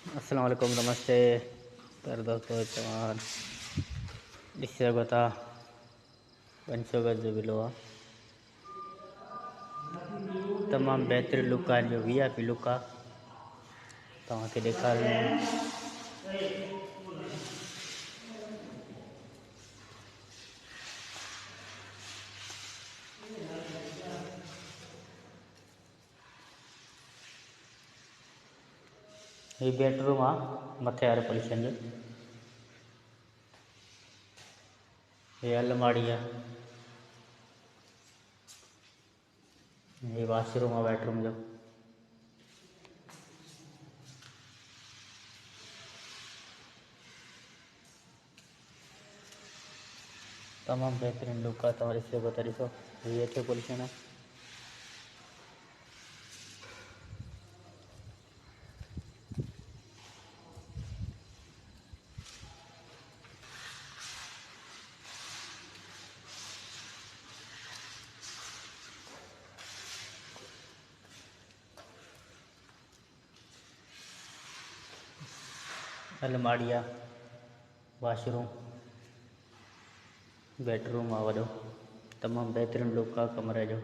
अस्सलाम वालेकुम, नमस्ते। तर दोस्तों तमाम इससे बता 500 गज जो बिलो आ तमाम बेहतरीन लुक आ जो VIP लुक आ तव्हांखे ॾेखारियूं। ही बेडरूम आ मथे वारे पोजीशन जो। ये अलमारी है। ये वॉशरूम है बेडरूम जो। तमाम बेहतरीन लुक आ तव्हां ॾिसी सघो था। ॾिसो ये हेठि पोजीशन है। अलमारी आ, वॉशरूम, बेडरूम आ वॾो। तमाम बेहतरीन लुक आ कमरे जो।